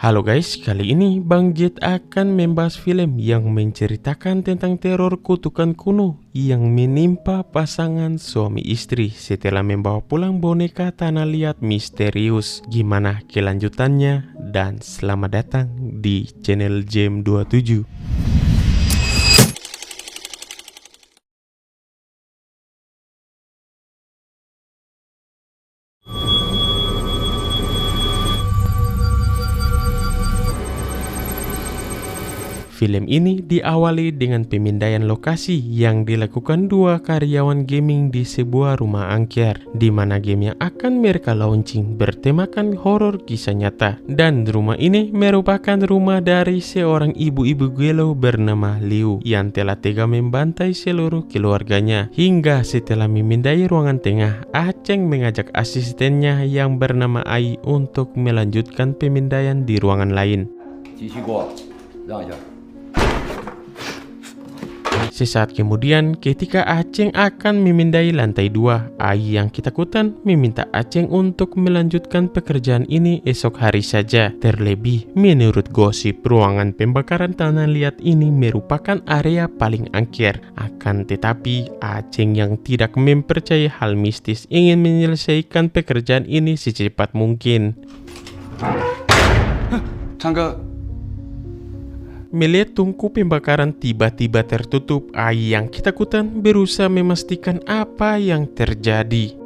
Halo guys, kali ini Bang Jet akan membahas film yang menceritakan tentang teror kutukan kuno yang menimpa pasangan suami istri setelah membawa pulang boneka tanah liat misterius. Gimana kelanjutannya? Dan selamat datang di channel Jam 27. Film ini diawali dengan pemindaian lokasi yang dilakukan dua karyawan gaming di sebuah rumah angker, di mana game yang akan mereka launching bertemakan horor kisah nyata. Dan rumah ini merupakan rumah dari seorang ibu-ibu gelo bernama Liu yang telah tega membantai seluruh keluarganya. Hingga setelah memindai ruangan tengah, Aceng mengajak asistennya yang bernama Ai untuk melanjutkan pemindaian di ruangan lain. Sesaat kemudian, ketika Aceng akan memindai lantai 2, Ai yang ketakutan meminta Aceng untuk melanjutkan pekerjaan ini esok hari saja. Terlebih, menurut gosip, ruangan pembakaran tanah liat ini merupakan area paling angker. Akan tetapi, Aceng yang tidak mempercayai hal mistis ingin menyelesaikan pekerjaan ini secepat mungkin. Melihat tungku pembakaran tiba-tiba tertutup, Ai yang ketakutan berusaha memastikan apa yang terjadi.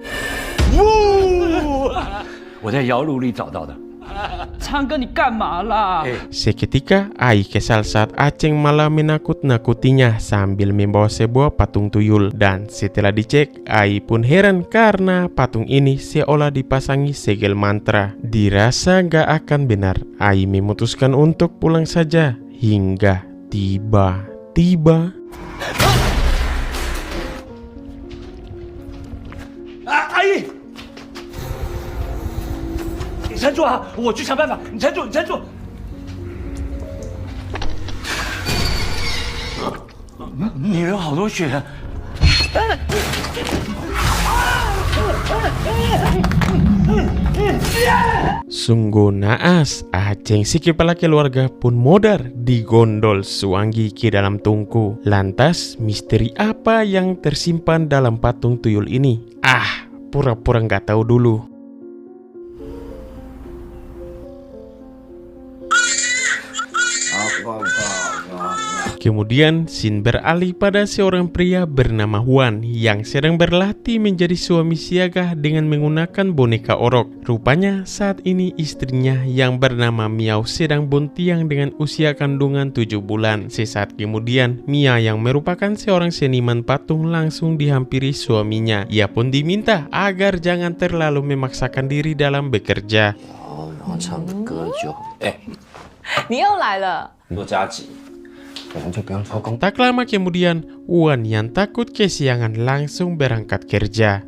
Seketika, Ai kesal saat Aceng malah menakut-nakutinya sambil membawa sebuah patung tuyul. Dan setelah dicek, Ai pun heran karena patung ini seolah dipasangi segel mantra. Dirasa gak akan benar, Ai memutuskan untuk pulang saja. Hingga tiba-tiba Ai, 你撑住啊！我去想办法，你撑住，你撑住。你流好多血。 Sungguh naas, Aceng si kepala keluarga pun modar digondol Suanggi ke dalam tungku. Lantas, misteri apa yang tersimpan dalam patung tuyul ini? Pura-pura nggak tahu dulu. Kemudian, scene beralih pada seorang pria bernama Huan yang sedang berlatih menjadi suami siaga dengan menggunakan boneka orok. Rupanya saat ini istrinya yang bernama Miao sedang buntiang dengan usia kandungan 7 bulan. Sesaat kemudian, Mia yang merupakan seorang seniman patung langsung dihampiri suaminya. Ia pun diminta agar jangan terlalu memaksakan diri dalam bekerja. Tak lama kemudian, Wan yang takut kesiangan langsung berangkat kerja.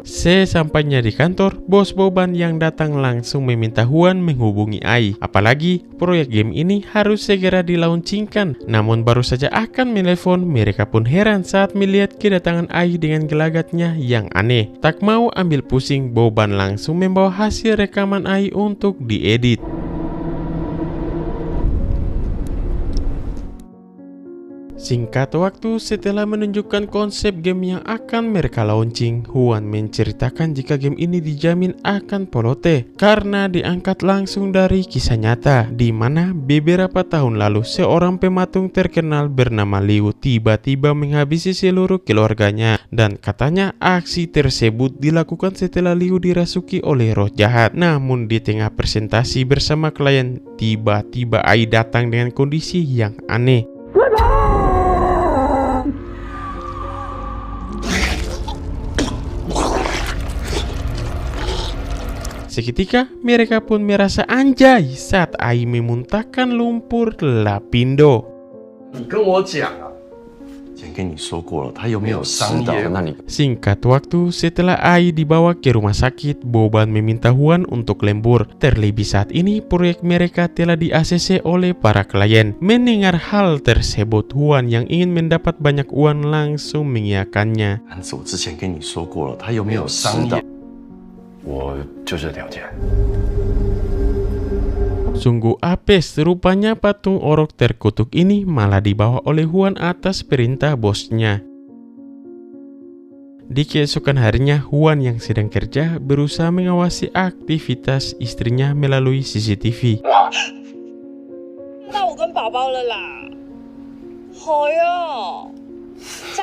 Sesampainya di kantor, bos Boban yang datang langsung meminta Huan menghubungi Ai. Apalagi proyek game ini harus segera dilaunchingkan. Namun baru saja akan menelpon, mereka pun heran saat melihat kedatangan Ai dengan gelagatnya yang aneh. Tak mau ambil pusing, Boban langsung membawa hasil rekaman Ai untuk diedit. Singkat waktu setelah menunjukkan konsep game yang akan mereka launching, Huan menceritakan jika game ini dijamin akan polote karena diangkat langsung dari kisah nyata, di mana beberapa tahun lalu seorang pematung terkenal bernama Liu tiba-tiba menghabisi seluruh keluarganya, dan katanya aksi tersebut dilakukan setelah Liu dirasuki oleh roh jahat. Namun di tengah presentasi bersama klien, tiba-tiba Ai datang dengan kondisi yang aneh. Seketika mereka pun merasa anjay saat Ai memuntahkan lumpur lapindo. Singkat waktu setelah Ai dibawa ke rumah sakit, Boban meminta Huan untuk lembur. Terlebih saat ini proyek mereka telah di-ACC oleh para klien. Mendengar hal tersebut, Huan yang ingin mendapat banyak uang langsung mengiyakannya. 我就这条件。 Sungguh apes, rupanya patung orok terkutuk ini malah dibawa oleh Huan atas perintah bosnya. Di keesokan harinya, Huan yang sedang kerja berusaha mengawasi aktivitas istrinya melalui CCTV.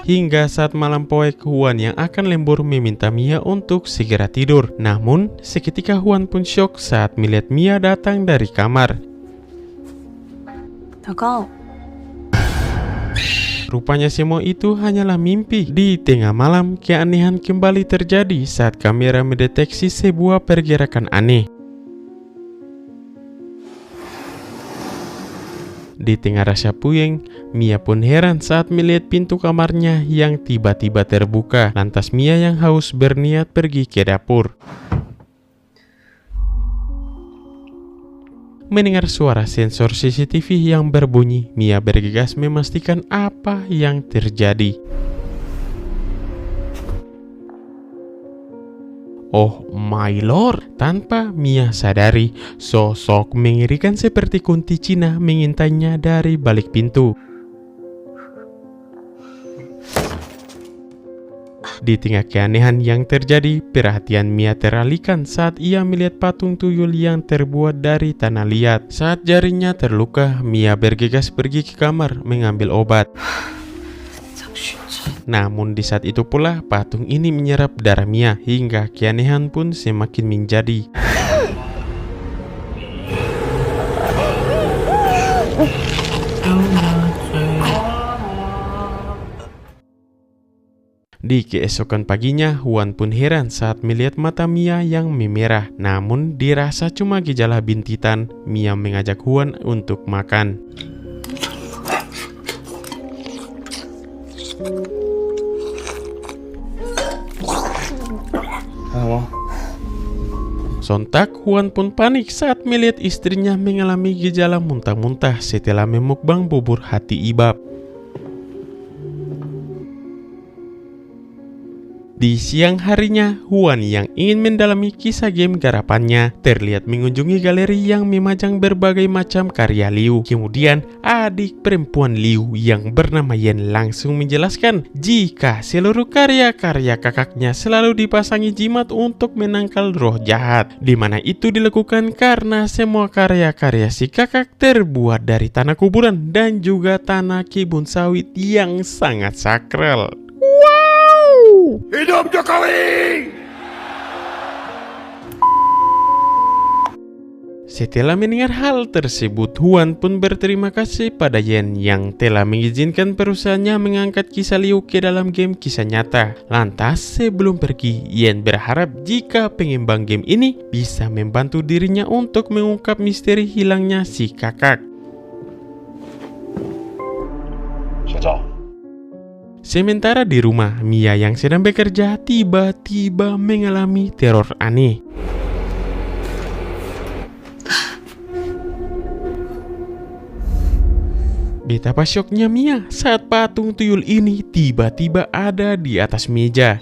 Hingga saat malam poek, Huan yang akan lembur meminta Mia untuk segera tidur. Namun, seketika Huan pun syok saat melihat Mia datang dari kamar. Rupanya semua itu hanyalah mimpi. Di tengah malam, keanehan kembali terjadi saat kamera mendeteksi sebuah pergerakan aneh. Di tengah rasa puyeng, Mia pun heran saat melihat pintu kamarnya yang tiba-tiba terbuka. Lantas Mia yang haus berniat pergi ke dapur. Mendengar suara sensor CCTV yang berbunyi, Mia bergegas memastikan apa yang terjadi. Oh my lord, tanpa Mia sadari, sosok mengerikan seperti kunti Cina mengintainya dari balik pintu. Di tengah keanehan yang terjadi, perhatian Mia teralihkan saat ia melihat patung tuyul yang terbuat dari tanah liat. Saat jarinya terluka, Mia bergegas pergi ke kamar mengambil obat. Namun di saat itu pula, patung ini menyerap darah Mia hingga keanehan pun semakin menjadi. Di keesokan paginya, Huan pun heran saat melihat mata Mia yang memerah. Namun dirasa cuma gejala bintitan, Mia mengajak Huan untuk makan. Sontak Huan pun panik saat melihat istrinya mengalami gejala muntah-muntah setelah memukbang bubur hati ibab. Di siang harinya, Huan yang ingin mendalami kisah game garapannya terlihat mengunjungi galeri yang memajang berbagai macam karya Liu. Kemudian, adik perempuan Liu yang bernama Yen langsung menjelaskan jika seluruh karya-karya kakaknya selalu dipasangi jimat untuk menangkal roh jahat, di mana itu dilakukan karena semua karya-karya si kakak terbuat dari tanah kuburan dan juga tanah kebun sawit yang sangat sakral. Hidup Jokowi! Setelah mendengar hal tersebut, Huan pun berterima kasih pada Yen yang telah mengizinkan perusahaannya mengangkat kisah Liu ke dalam game kisah nyata. Lantas sebelum pergi, Yen berharap jika pengembang game ini bisa membantu dirinya untuk mengungkap misteri hilangnya si kakak. Sementara di rumah, Mia yang sedang bekerja tiba-tiba mengalami teror aneh. Betapa syoknya Mia saat patung tuyul ini tiba-tiba ada di atas meja.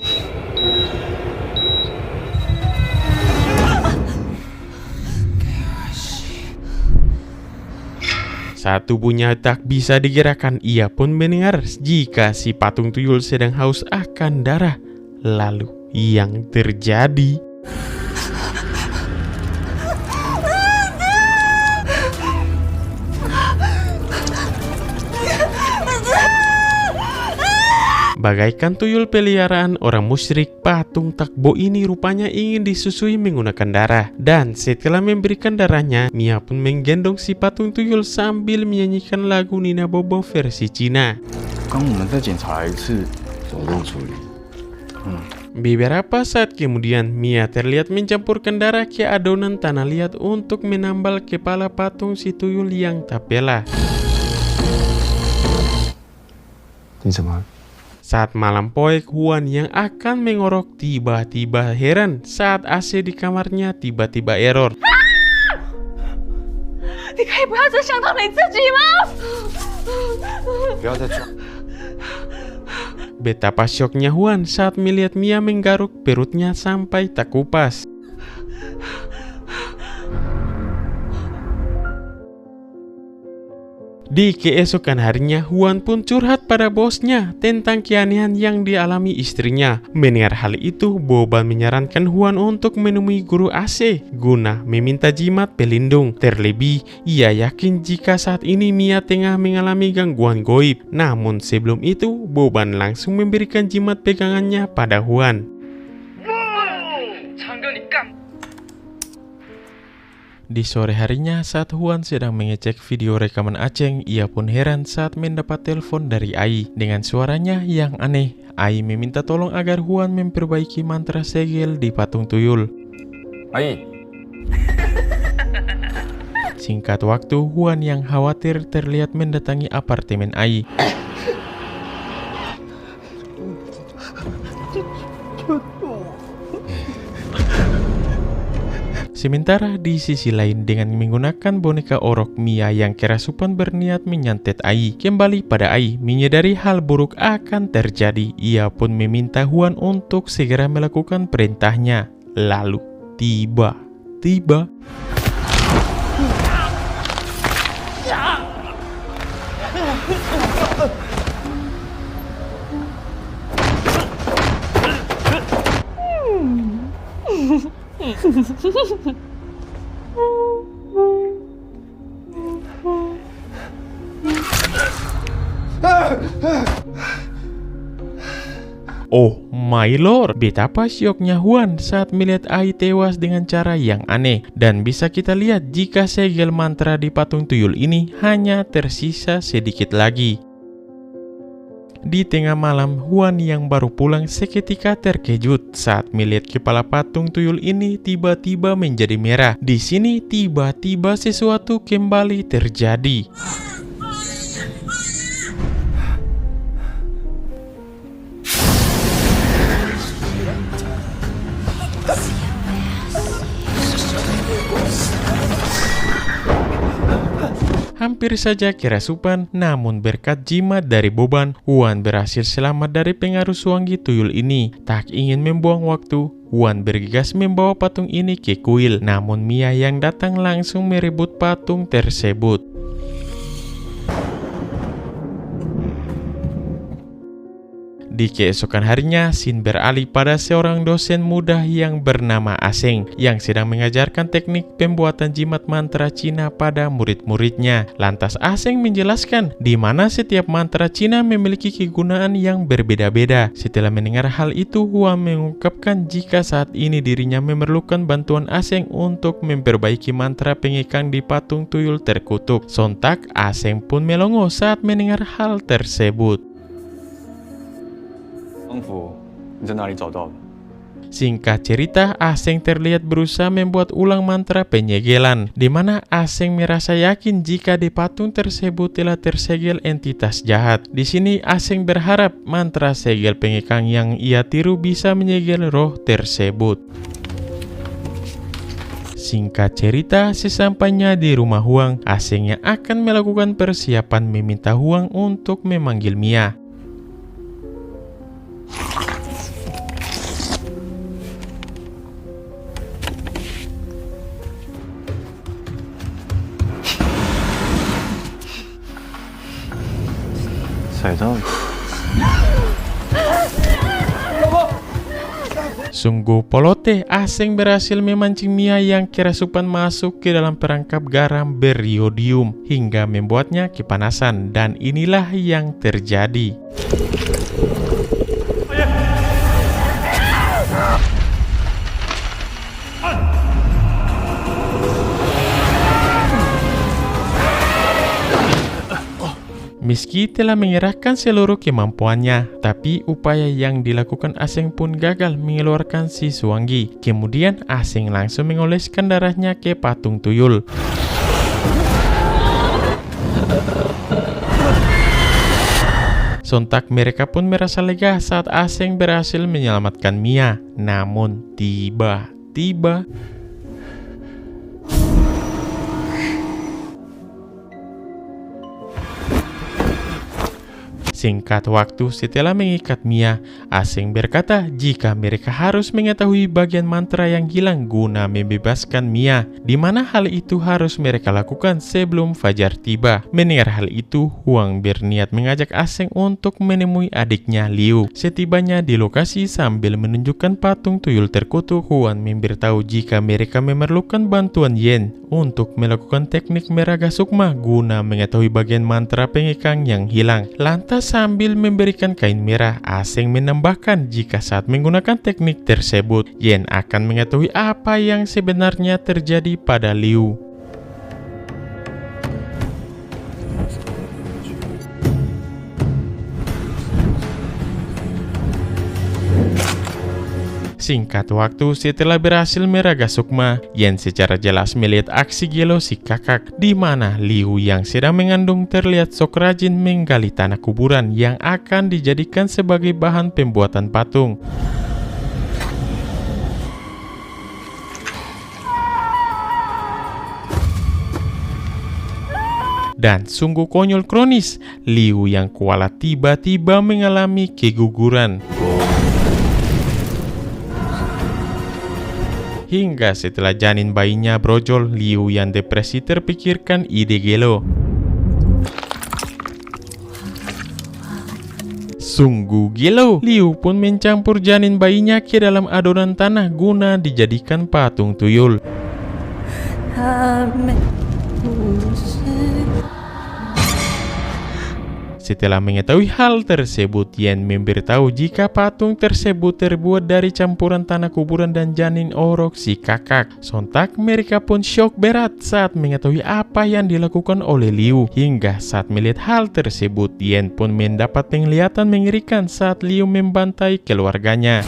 Saat tubuhnya tak bisa digerakkan, ia pun mendengar jika si patung tuyul sedang haus akan darah. Lalu yang terjadi? Bagaikan tuyul peliharaan orang musyrik, patung takbo ini rupanya ingin disusui menggunakan darah. Dan setelah memberikan darahnya, Mia pun menggendong si patung tuyul sambil menyanyikan lagu Nina Bobo versi Cina. Beberapa saat kemudian, Mia terlihat mencampurkan darah ke adonan tanah liat untuk menambal kepala patung si tuyul yang tak bela. Saat malam poek, Huan yang akan mengorok tiba-tiba heran saat AC di kamarnya tiba-tiba error. Betapa syoknya Huan saat melihat Mia menggaruk perutnya sampai tak kupas. Di keesokan harinya, Huan pun curhat pada bosnya tentang keanehan yang dialami istrinya. Mendengar hal itu, Boban menyarankan Huan untuk menemui guru AC guna meminta jimat pelindung. Terlebih, ia yakin jika saat ini Mia tengah mengalami gangguan goib. Namun sebelum itu, Boban langsung memberikan jimat pegangannya pada Huan. Di sore harinya saat Huan sedang mengecek video rekaman Aceng, ia pun heran saat mendapat telepon dari Ai. Dengan suaranya yang aneh, Ai meminta tolong agar Huan memperbaiki mantra segel di patung tuyul. Ai. Singkat waktu, Huan yang khawatir terlihat mendatangi apartemen Ai. Sementara di sisi lain, dengan menggunakan boneka orok, Mia yang kerasukan berniat menyantet Ai. Kembali pada Ai, menyadari hal buruk akan terjadi. Ia pun meminta Huan untuk segera melakukan perintahnya. Lalu, tiba-tiba oh my lord, betapa syoknya Huan saat melihat Ai tewas dengan cara yang aneh. Dan bisa kita lihat jika segel mantra di patung tuyul ini hanya tersisa sedikit lagi. Di tengah malam, Huan yang baru pulang seketika terkejut saat melihat kepala patung tuyul ini tiba-tiba menjadi merah. Di sini tiba-tiba sesuatu kembali terjadi. Hampir saja kerasupan, namun berkat jimat dari Boban, Huan berhasil selamat dari pengaruh Suanggi tuyul ini. Tak ingin membuang waktu, Huan bergegas membawa patung ini ke kuil. Namun Mia yang datang langsung merebut patung tersebut. Di keesokan harinya, Xin beralih pada seorang dosen muda yang bernama Aseng yang sedang mengajarkan teknik pembuatan jimat mantra Cina pada murid-muridnya. Lantas Aseng menjelaskan di mana setiap mantra Cina memiliki kegunaan yang berbeda-beda. Setelah mendengar hal itu, Huan mengungkapkan jika saat ini dirinya memerlukan bantuan Aseng untuk memperbaiki mantra pengekang di patung tuyul terkutuk. Sontak Aseng pun melongo saat mendengar hal tersebut. Singkat cerita, Aseng terlihat berusaha membuat ulang mantra penyegelan, di mana Aseng merasa yakin jika di patung tersebut telah tersegel entitas jahat. Di sini Aseng berharap mantra segel pengekang yang ia tiru bisa menyegel roh tersebut. Singkat cerita, sesampainya di rumah Huang, Aseng yang akan melakukan persiapan meminta Huang untuk memanggil Mia. Sungguh polote, Aseng berhasil memancing Mia yang kerasupan masuk ke dalam perangkap garam beriodium hingga membuatnya kepanasan, dan inilah yang terjadi. Meski telah mengerahkan seluruh kemampuannya, tapi upaya yang dilakukan Aseng pun gagal mengeluarkan si Suanggi. Kemudian Aseng langsung mengoleskan darahnya ke patung tuyul. Sontak mereka pun merasa lega saat Aseng berhasil menyelamatkan Mia. Namun tiba-tiba Singkat waktu setelah mengikat Mia, Aseng berkata jika mereka harus mengetahui bagian mantra yang hilang guna membebaskan Mia, di mana hal itu harus mereka lakukan sebelum fajar tiba. Mendengar hal itu, Huang berniat mengajak Aseng untuk menemui adiknya Liu. Setibanya di lokasi sambil menunjukkan patung tuyul terkutuk, Huang memberitahu jika mereka memerlukan bantuan Yen untuk melakukan teknik meraga sukma guna mengetahui bagian mantra pengekang yang hilang. Lantas sambil memberikan kain merah, Aseng menambahkan jika saat menggunakan teknik tersebut, Yen akan mengetahui apa yang sebenarnya terjadi pada Liu. Singkat waktu setelah berhasil meraga sukma, Yen secara jelas melihat aksi gelo si kakak, di mana Liu yang sedang mengandung terlihat sok rajin menggali tanah kuburan yang akan dijadikan sebagai bahan pembuatan patung. Dan sungguh konyol kronis, Liu yang kualat tiba-tiba mengalami keguguran. Hingga setelah janin bayinya brojol, Liu yang depresi terpikirkan ide gelo. Sungguh gelo, Liu pun mencampur janin bayinya ke dalam adonan tanah guna dijadikan patung tuyul. Setelah mengetahui hal tersebut, Yen memberitahu jika patung tersebut terbuat dari campuran tanah kuburan dan janin orok si kakak. Sontak mereka pun syok berat saat mengetahui apa yang dilakukan oleh Liu. Hingga saat melihat hal tersebut, Yen pun mendapat penglihatan mengerikan saat Liu membantai keluarganya.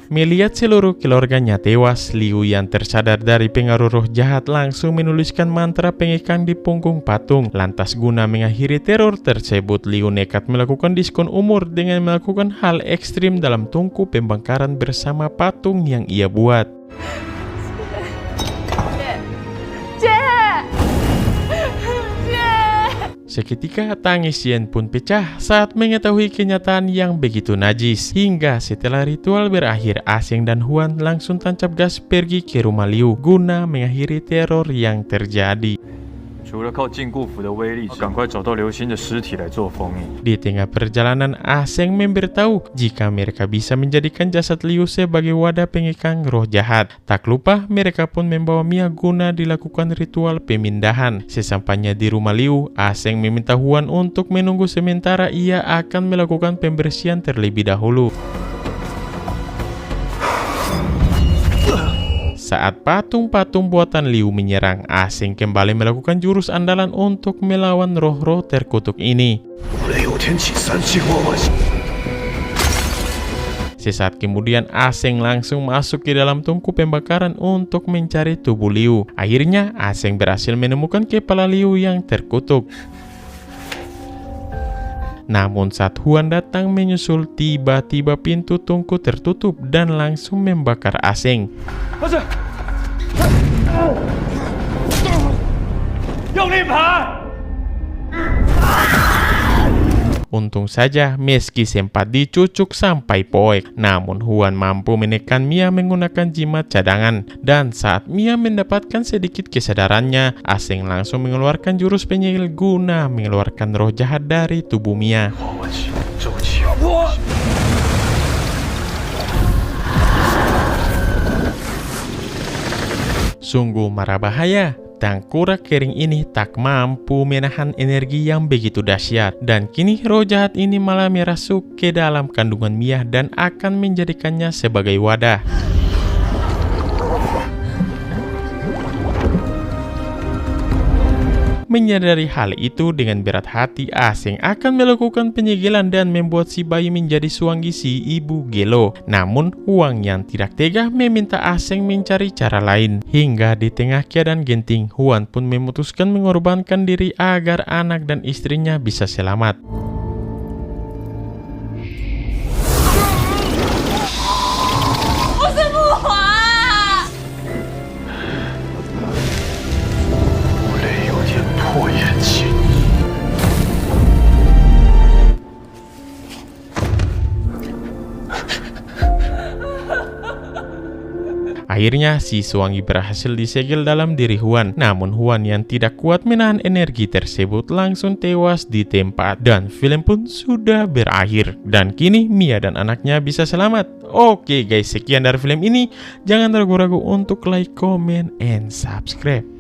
Melihat seluruh keluarganya tewas, Liu yang tersadar dari pengaruh roh jahat langsung menuliskan mantra pengekang di punggung patung. Lantas guna mengakhiri teror tersebut, Liu nekat melakukan diskon umur dengan melakukan hal ekstrim dalam tungku pembakaran bersama patung yang ia buat. Seketika tangis Yen pun pecah saat mengetahui kenyataan yang begitu najis. Hingga setelah ritual berakhir, Aseng dan Huan langsung tancap gas pergi ke rumah Liu guna mengakhiri teror yang terjadi. Di tengah perjalanan, Aseng memberitahu jika mereka bisa menjadikan jasad Liu sebagai wadah pengekang roh jahat. Tak lupa mereka pun membawa Mia guna dilakukan ritual pemindahan. Sesampainya di rumah Liu, Aseng meminta Huan untuk menunggu sementara ia akan melakukan pembersihan terlebih dahulu. Saat patung-patung buatan Liu menyerang, Aseng kembali melakukan jurus andalan untuk melawan roh-roh terkutuk ini. Sesaat kemudian, Aseng langsung masuk ke dalam tungku pembakaran untuk mencari tubuh Liu. Akhirnya, Aseng berhasil menemukan kepala Liu yang terkutuk. Namun saat Huan datang menyusul, tiba-tiba pintu tungku tertutup dan langsung membakar Aseng. Untung saja meski sempat dicucuk sampai poek, namun Huan mampu menekan Mia menggunakan jimat cadangan. Dan saat Mia mendapatkan sedikit kesadarannya, Aseng langsung mengeluarkan jurus penyihir guna mengeluarkan roh jahat dari tubuh Mia. Sungguh marah bahaya. Tengkorak kering ini tak mampu menahan energi yang begitu dahsyat, dan kini roh jahat ini malah merasuk ke dalam kandungan Mia dan akan menjadikannya sebagai wadah. Menyadari hal itu, dengan berat hati Aseng akan melakukan penyegelan dan membuat si bayi menjadi suanggi si ibu gelo. Namun Huang yang tidak tega meminta Aseng mencari cara lain. Hingga di tengah keadaan genting, Huan pun memutuskan mengorbankan diri agar anak dan istrinya bisa selamat. Akhirnya si Suwangi berhasil disegel dalam diri Huan. Namun Huan yang tidak kuat menahan energi tersebut langsung tewas di tempat. Dan film pun sudah berakhir. Dan kini Mia dan anaknya bisa selamat. Oke guys, sekian dari film ini. Jangan ragu-ragu untuk like, comment, and subscribe.